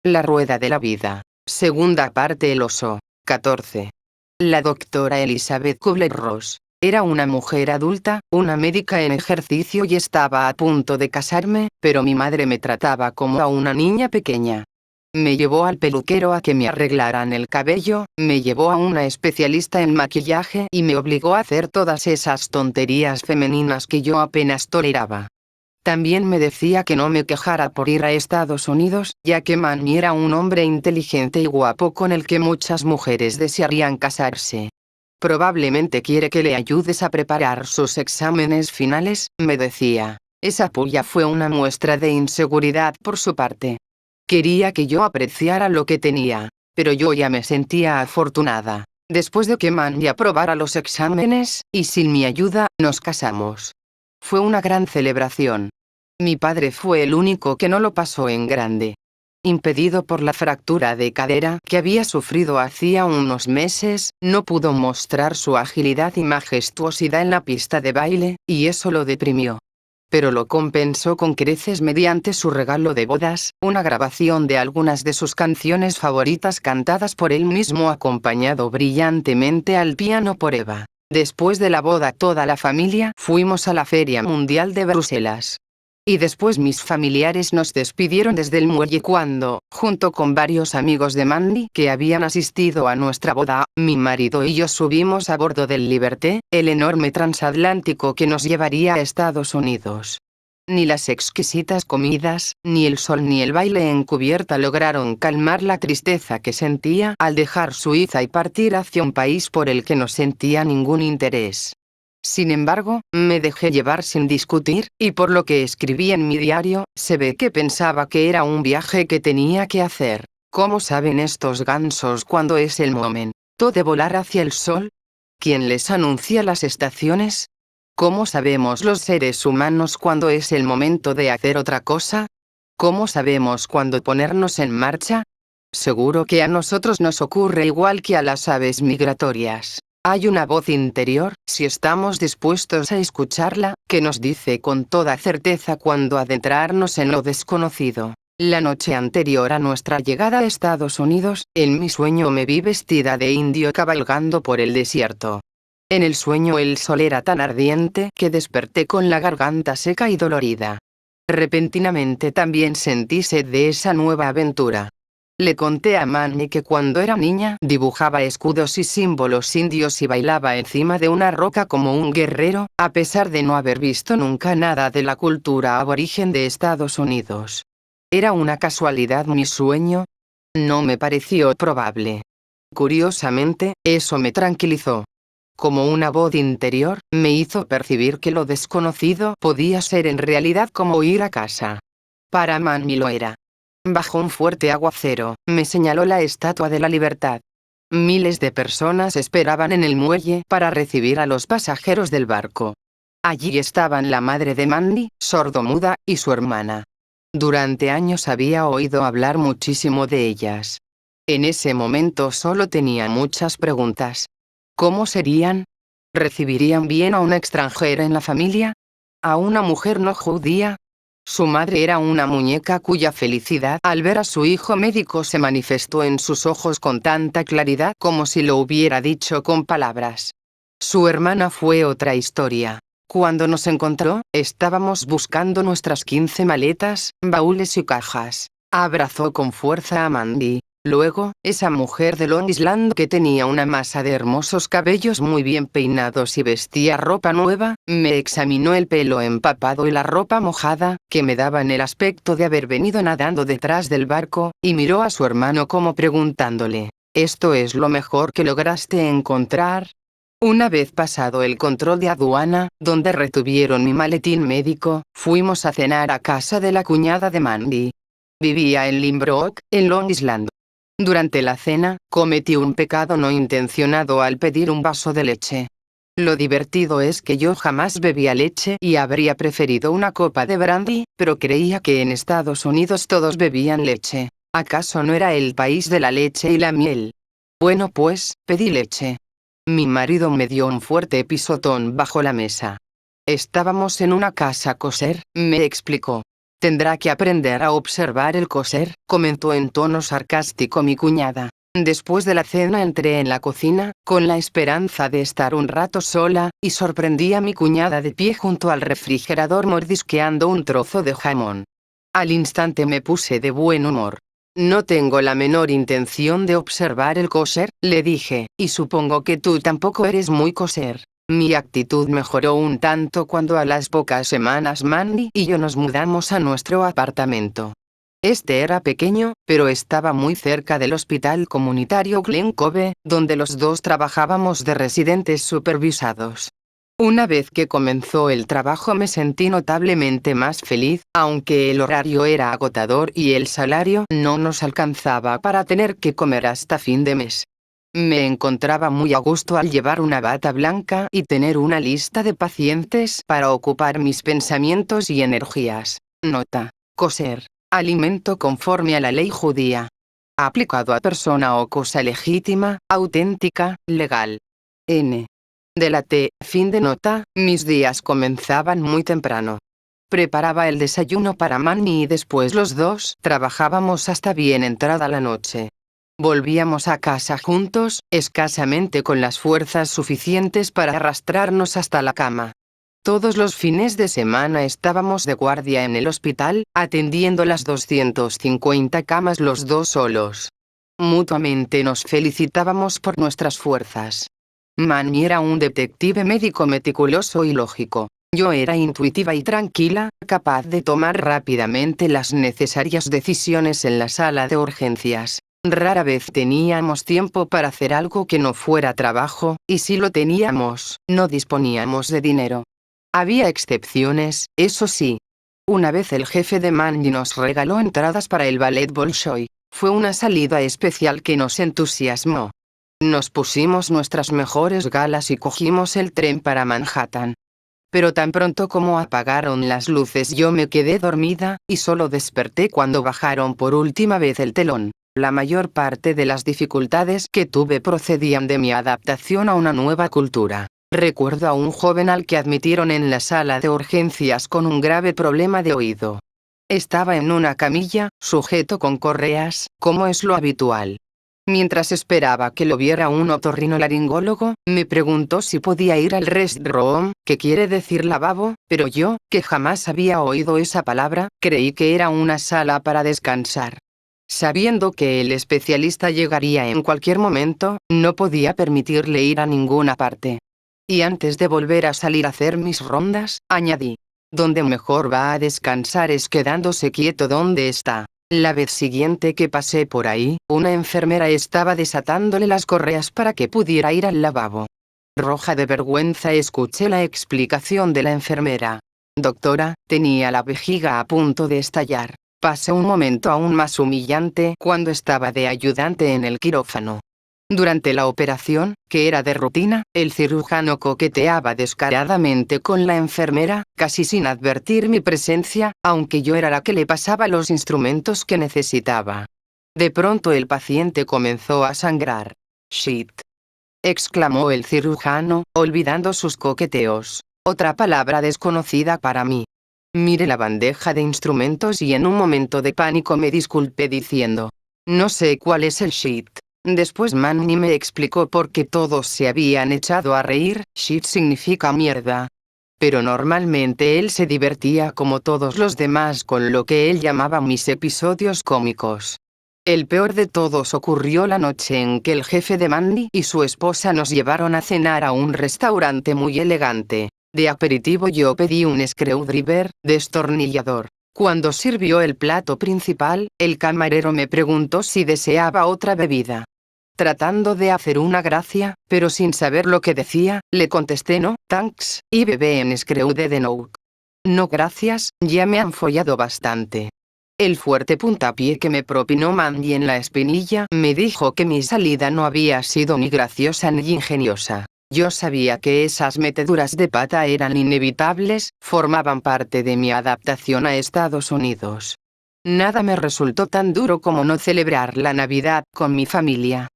La rueda de la vida. Segunda parte. El oso. 14. La doctora Elizabeth Kubler-Ross era una mujer adulta, una médica en ejercicio y estaba a punto de casarme, pero mi madre me trataba como a una niña pequeña. Me llevó al peluquero a que me arreglaran el cabello, me llevó a una especialista en maquillaje y me obligó a hacer todas esas tonterías femeninas que yo apenas toleraba. También me decía que no me quejara por ir a Estados Unidos, ya que Manny era un hombre inteligente y guapo con el que muchas mujeres desearían casarse. Probablemente quiere que le ayudes a preparar sus exámenes finales, me decía. Esa puya fue una muestra de inseguridad por su parte. Quería que yo apreciara lo que tenía, pero yo ya me sentía afortunada. Después de que Manny aprobara los exámenes, y sin mi ayuda, nos casamos. Fue una gran celebración. Mi padre fue el único que no lo pasó en grande. Impedido por la fractura de cadera que había sufrido hacía unos meses, no pudo mostrar su agilidad y majestuosidad en la pista de baile, y eso lo deprimió. Pero lo compensó con creces mediante su regalo de bodas, una grabación de algunas de sus canciones favoritas cantadas por él mismo acompañado brillantemente al piano por Eva. Después de la boda toda la familia fuimos a la Feria Mundial de Bruselas. Y después mis familiares nos despidieron desde el muelle cuando, junto con varios amigos de Mandy que habían asistido a nuestra boda, mi marido y yo subimos a bordo del Liberté, el enorme transatlántico que nos llevaría a Estados Unidos. Ni las exquisitas comidas, ni el sol ni el baile en cubierta lograron calmar la tristeza que sentía al dejar Suiza y partir hacia un país por el que no sentía ningún interés. Sin embargo, me dejé llevar sin discutir, y por lo que escribí en mi diario, se ve que pensaba que era un viaje que tenía que hacer. ¿Cómo saben estos gansos cuándo es el momento de volar hacia el sol? ¿Quién les anuncia las estaciones? ¿Cómo sabemos los seres humanos cuándo es el momento de hacer otra cosa? ¿Cómo sabemos cuándo ponernos en marcha? Seguro que a nosotros nos ocurre igual que a las aves migratorias. Hay una voz interior, si estamos dispuestos a escucharla, que nos dice con toda certeza cuándo adentrarnos en lo desconocido. La noche anterior a nuestra llegada a Estados Unidos, en mi sueño me vi vestida de indio cabalgando por el desierto. En el sueño el sol era tan ardiente que desperté con la garganta seca y dolorida. Repentinamente también sentí sed de esa nueva aventura. Le conté a Manny que cuando era niña dibujaba escudos y símbolos indios y bailaba encima de una roca como un guerrero, a pesar de no haber visto nunca nada de la cultura aborigen de Estados Unidos. ¿Era una casualidad mi sueño? No me pareció probable. Curiosamente, eso me tranquilizó. Como una voz interior, me hizo percibir que lo desconocido podía ser en realidad como ir a casa. Para Manny lo era. Bajo un fuerte aguacero, me señaló la Estatua de la Libertad. Miles de personas esperaban en el muelle para recibir a los pasajeros del barco. Allí estaban la madre de Mandy, sordomuda, y su hermana. Durante años había oído hablar muchísimo de ellas. En ese momento solo tenía muchas preguntas. ¿Cómo serían? ¿Recibirían bien a una extranjera en la familia? ¿A una mujer no judía? Su madre era una muñeca cuya felicidad al ver a su hijo médico se manifestó en sus ojos con tanta claridad como si lo hubiera dicho con palabras. Su hermana fue otra historia. Cuando nos encontró, estábamos buscando nuestras 15 maletas, baúles y cajas. Abrazó con fuerza a Mandy. Luego, esa mujer de Long Island que tenía una masa de hermosos cabellos muy bien peinados y vestía ropa nueva, me examinó el pelo empapado y la ropa mojada, que me daban el aspecto de haber venido nadando detrás del barco, y miró a su hermano como preguntándole, ¿esto es lo mejor que lograste encontrar? Una vez pasado el control de aduana, donde retuvieron mi maletín médico, fuimos a cenar a casa de la cuñada de Mandy. Vivía en Limbrook, en Long Island. Durante la cena, cometí un pecado no intencionado al pedir un vaso de leche. Lo divertido es que yo jamás bebía leche y habría preferido una copa de brandy, pero creía que en Estados Unidos todos bebían leche. ¿Acaso no era el país de la leche y la miel? Bueno pues, pedí leche. Mi marido me dio un fuerte pisotón bajo la mesa. Estábamos en una casa kosher, me explicó. Tendrá que aprender a observar el coser, comentó en tono sarcástico mi cuñada. Después de la cena entré en la cocina, con la esperanza de estar un rato sola, y sorprendí a mi cuñada de pie junto al refrigerador mordisqueando un trozo de jamón. Al instante me puse de buen humor. No tengo la menor intención de observar el coser, le dije, y supongo que tú tampoco eres muy coser. Mi actitud mejoró un tanto cuando a las pocas semanas Mandy y yo nos mudamos a nuestro apartamento. Este era pequeño, pero estaba muy cerca del hospital comunitario Glen Cove, donde los dos trabajábamos de residentes supervisados. Una vez que comenzó el trabajo me sentí notablemente más feliz, aunque el horario era agotador y el salario no nos alcanzaba para tener que comer hasta fin de mes. Me encontraba muy a gusto al llevar una bata blanca y tener una lista de pacientes para ocupar mis pensamientos y energías. Nota: coser. Alimento conforme a la ley judía. Aplicado a persona o cosa legítima, auténtica, legal. N. De la T. Fin de nota. Mis días comenzaban muy temprano. Preparaba el desayuno para Manny y después los dos trabajábamos hasta bien entrada la noche. Volvíamos a casa juntos, escasamente con las fuerzas suficientes para arrastrarnos hasta la cama. Todos los fines de semana estábamos de guardia en el hospital, atendiendo las 250 camas los dos solos. Mutuamente nos felicitábamos por nuestras fuerzas. Manny era un detective médico meticuloso y lógico. Yo era intuitiva y tranquila, capaz de tomar rápidamente las necesarias decisiones en la sala de urgencias. Rara vez teníamos tiempo para hacer algo que no fuera trabajo, y si lo teníamos, no disponíamos de dinero. Había excepciones, eso sí. Una vez el jefe de Mandy nos regaló entradas para el ballet Bolshoi. Fue una salida especial que nos entusiasmó. Nos pusimos nuestras mejores galas y cogimos el tren para Manhattan. Pero tan pronto como apagaron las luces yo me quedé dormida, y solo desperté cuando bajaron por última vez el telón. La mayor parte de las dificultades que tuve procedían de mi adaptación a una nueva cultura. Recuerdo a un joven al que admitieron en la sala de urgencias con un grave problema de oído. Estaba en una camilla, sujeto con correas, como es lo habitual. Mientras esperaba que lo viera un otorrinolaringólogo, me preguntó si podía ir al restroom, que quiere decir lavabo, pero yo, que jamás había oído esa palabra, creí que era una sala para descansar. Sabiendo que el especialista llegaría en cualquier momento, no podía permitirle ir a ninguna parte. Y antes de volver a salir a hacer mis rondas, añadí: donde mejor va a descansar es quedándose quieto donde está. La vez siguiente que pasé por ahí, una enfermera estaba desatándole las correas para que pudiera ir al lavabo. Roja de vergüenza escuché la explicación de la enfermera. Doctora, tenía la vejiga a punto de estallar. Pasé un momento aún más humillante cuando estaba de ayudante en el quirófano. Durante la operación, que era de rutina, el cirujano coqueteaba descaradamente con la enfermera, casi sin advertir mi presencia, aunque yo era la que le pasaba los instrumentos que necesitaba. De pronto el paciente comenzó a sangrar. «Shit», exclamó el cirujano, olvidando sus coqueteos. Otra palabra desconocida para mí. Miré la bandeja de instrumentos y en un momento de pánico me disculpé diciendo: no sé cuál es el shit. Después Manny me explicó por qué todos se habían echado a reír. Shit significa mierda. Pero normalmente él se divertía como todos los demás con lo que él llamaba mis episodios cómicos. El peor de todos ocurrió la noche en que el jefe de Mandy y su esposa nos llevaron a cenar a un restaurante muy elegante. De aperitivo yo pedí un screwdriver, destornillador. Cuando sirvió el plato principal, el camarero me preguntó si deseaba otra bebida. Tratando de hacer una gracia, pero sin saber lo que decía, le contesté no, thanks, y bebé en Screwdriver. No gracias, ya me han follado bastante. El fuerte puntapié que me propinó Mandy en la espinilla me dijo que mi salida no había sido ni graciosa ni ingeniosa. Yo sabía que esas meteduras de pata eran inevitables, formaban parte de mi adaptación a Estados Unidos. Nada me resultó tan duro como no celebrar la Navidad con mi familia.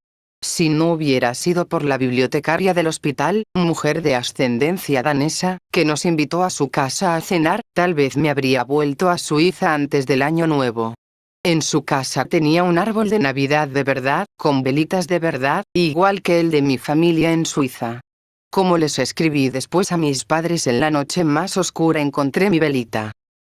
Si no hubiera sido por la bibliotecaria del hospital, mujer de ascendencia danesa, que nos invitó a su casa a cenar, tal vez me habría vuelto a Suiza antes del año nuevo. En su casa tenía un árbol de Navidad de verdad, con velitas de verdad, igual que el de mi familia en Suiza. Como les escribí después a mis padres en la noche más oscura encontré mi velita.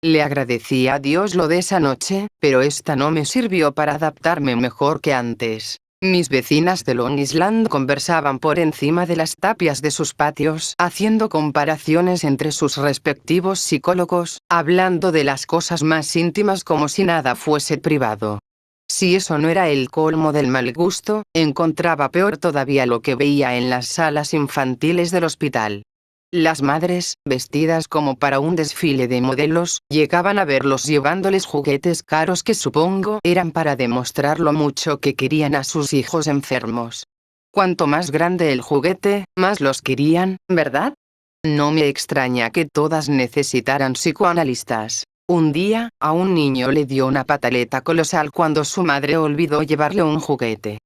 Le agradecí a Dios lo de esa noche, pero esta no me sirvió para adaptarme mejor que antes. Mis vecinas de Long Island conversaban por encima de las tapias de sus patios, haciendo comparaciones entre sus respectivos psicólogos, hablando de las cosas más íntimas como si nada fuese privado. Si eso no era el colmo del mal gusto, encontraba peor todavía lo que veía en las salas infantiles del hospital. Las madres, vestidas como para un desfile de modelos, llegaban a verlos llevándoles juguetes caros que supongo eran para demostrar lo mucho que querían a sus hijos enfermos. Cuanto más grande el juguete, más los querían, ¿verdad? No me extraña que todas necesitaran psicoanalistas. Un día, a un niño le dio una pataleta colosal cuando su madre olvidó llevarle un juguete.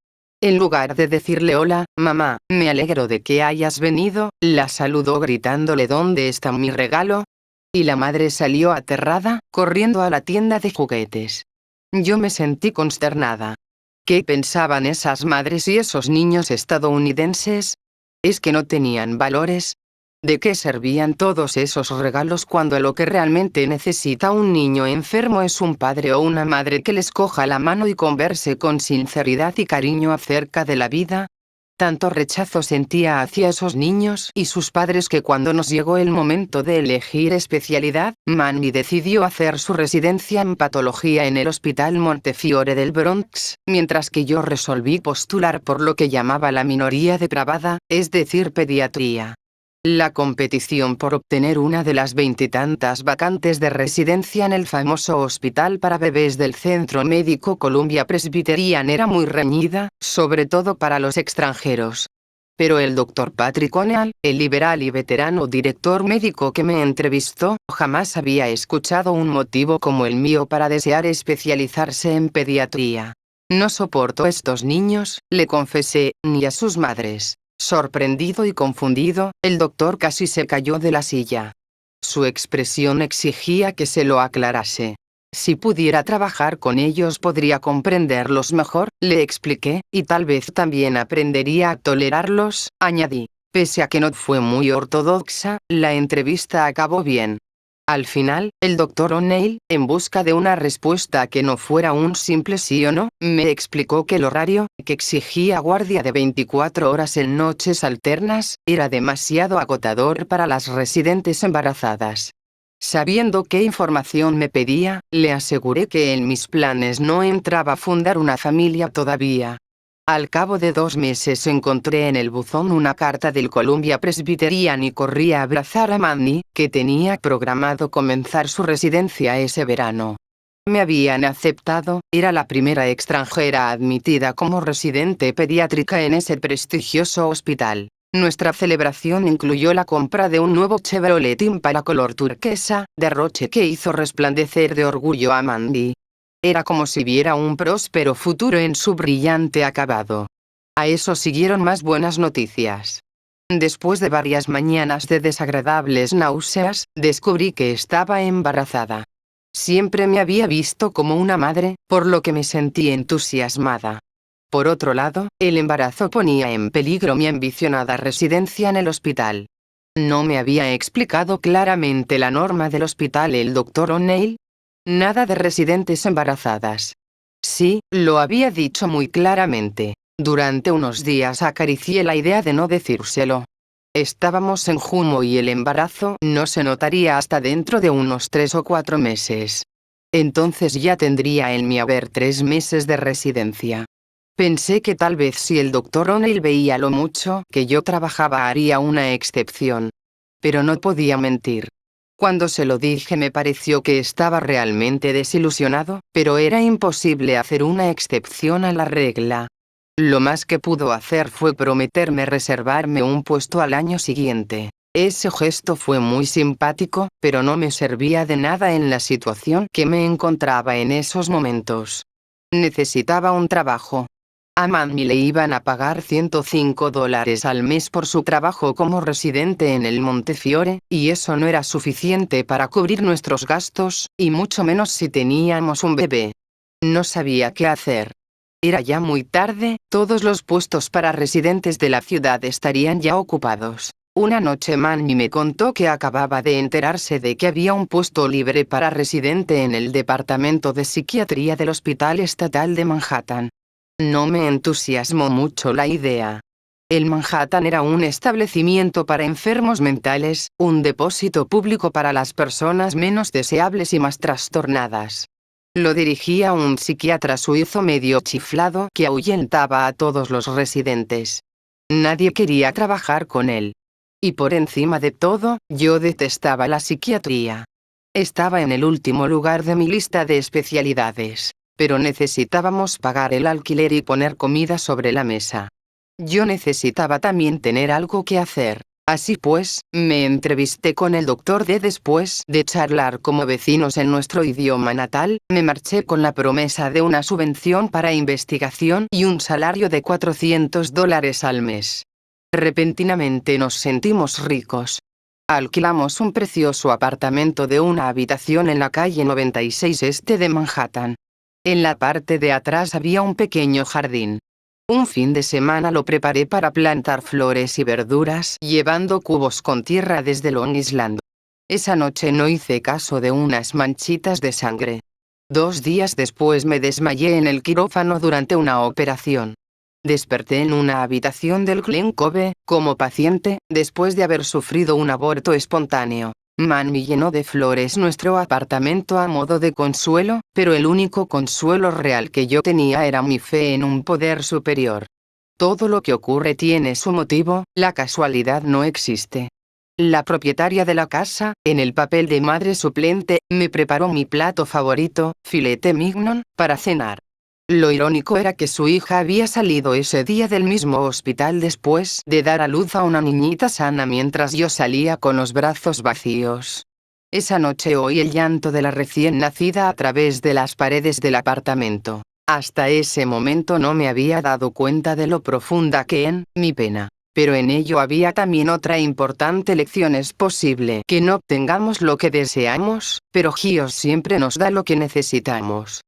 En lugar de decirle hola, mamá, me alegro de que hayas venido, la saludó gritándole ¿dónde está mi regalo? Y la madre salió aterrada, corriendo a la tienda de juguetes. Yo me sentí consternada. ¿Qué pensaban esas madres y esos niños estadounidenses? ¿Es que no tenían valores? ¿De qué servían todos esos regalos cuando lo que realmente necesita un niño enfermo es un padre o una madre que les coja la mano y converse con sinceridad y cariño acerca de la vida? Tanto rechazo sentía hacia esos niños y sus padres que cuando nos llegó el momento de elegir especialidad, Manny decidió hacer su residencia en patología en el Hospital Montefiore del Bronx, mientras que yo resolví postular por lo que llamaba la minoría depravada, es decir, pediatría. La competición por obtener una de las veintitantas vacantes de residencia en el famoso hospital para bebés del Centro Médico Columbia Presbyterian era muy reñida, sobre todo para los extranjeros. Pero el Dr. Patrick O'Neill, el liberal y veterano director médico que me entrevistó, jamás había escuchado un motivo como el mío para desear especializarse en pediatría. No soporto a estos niños, le confesé, ni a sus madres. Sorprendido y confundido, el doctor casi se cayó de la silla. Su expresión exigía que se lo aclarase. Si pudiera trabajar con ellos podría comprenderlos mejor, le expliqué, y tal vez también aprendería a tolerarlos, añadí. Pese a que no fue muy ortodoxa, la entrevista acabó bien. Al final, el Dr. O'Neill, en busca de una respuesta que no fuera un simple sí o no, me explicó que el horario, que exigía guardia de 24 horas en noches alternas, era demasiado agotador para las residentes embarazadas. Sabiendo qué información me pedía, le aseguré que en mis planes no entraba fundar una familia todavía. Al cabo de 2 meses encontré en el buzón una carta del Columbia Presbyterian y corrí a abrazar a Manny, que tenía programado comenzar su residencia ese verano. Me habían aceptado, era la primera extranjera admitida como residente pediátrica en ese prestigioso hospital. Nuestra celebración incluyó la compra de un nuevo Chevrolet Impala color turquesa, derroche que hizo resplandecer de orgullo a Mandy. Era como si viera un próspero futuro en su brillante acabado. A eso siguieron más buenas noticias. Después de varias mañanas de desagradables náuseas, descubrí que estaba embarazada. Siempre me había visto como una madre, por lo que me sentí entusiasmada. Por otro lado, el embarazo ponía en peligro mi ambicionada residencia en el hospital. ¿No me había explicado claramente la norma del hospital el Dr. O'Neill? Nada de residentes embarazadas. Sí, lo había dicho muy claramente. Durante unos días acaricié la idea de no decírselo. Estábamos en junio y el embarazo no se notaría hasta dentro de unos 3 o 4 meses. Entonces ya tendría en mi haber 3 meses de residencia. Pensé que tal vez si el Dr. O'Neill veía lo mucho que yo trabajaba haría una excepción. Pero no podía mentir. Cuando se lo dije me pareció que estaba realmente desilusionado, pero era imposible hacer una excepción a la regla. Lo más que pudo hacer fue prometerme reservarme un puesto al año siguiente. Ese gesto fue muy simpático, pero no me servía de nada en la situación que me encontraba en esos momentos. Necesitaba un trabajo. A Manny le iban a pagar $105 al mes por su trabajo como residente en el Montefiore, y eso no era suficiente para cubrir nuestros gastos, y mucho menos si teníamos un bebé. No sabía qué hacer. Era ya muy tarde, todos los puestos para residentes de la ciudad estarían ya ocupados. Una noche Manny me contó que acababa de enterarse de que había un puesto libre para residente en el departamento de psiquiatría del Hospital Estatal de Manhattan. No me entusiasmó mucho la idea. El Manhattan era un establecimiento para enfermos mentales, un depósito público para las personas menos deseables y más trastornadas. Lo dirigía un psiquiatra suizo medio chiflado que ahuyentaba a todos los residentes. Nadie quería trabajar con él. Y por encima de todo, yo detestaba la psiquiatría. Estaba en el último lugar de mi lista de especialidades. Pero necesitábamos pagar el alquiler y poner comida sobre la mesa. Yo necesitaba también tener algo que hacer. Así pues, me entrevisté con el Dr. D. Después de charlar como vecinos en nuestro idioma natal, me marché con la promesa de una subvención para investigación y un salario de $400 al mes. Repentinamente nos sentimos ricos. Alquilamos un precioso apartamento de una habitación en la calle 96 este de Manhattan. En la parte de atrás había un pequeño jardín. Un fin de semana lo preparé para plantar flores y verduras, llevando cubos con tierra desde Long Island. Esa noche no hice caso de unas manchitas de sangre. 2 días después me desmayé en el quirófano durante una operación. Desperté en una habitación del Glen Cove, como paciente, después de haber sufrido un aborto espontáneo. Manny llenó de flores nuestro apartamento a modo de consuelo, pero el único consuelo real que yo tenía era mi fe en un poder superior. Todo lo que ocurre tiene su motivo, la casualidad no existe. La propietaria de la casa, en el papel de madre suplente, me preparó mi plato favorito, filete mignon, para cenar. Lo irónico era que su hija había salido ese día del mismo hospital después de dar a luz a una niñita sana mientras yo salía con los brazos vacíos. Esa noche oí el llanto de la recién nacida a través de las paredes del apartamento. Hasta ese momento no me había dado cuenta de lo profunda que en mi pena. Pero en ello había también otra importante lección: es posible que no obtengamos lo que deseamos, pero Dios siempre nos da lo que necesitamos.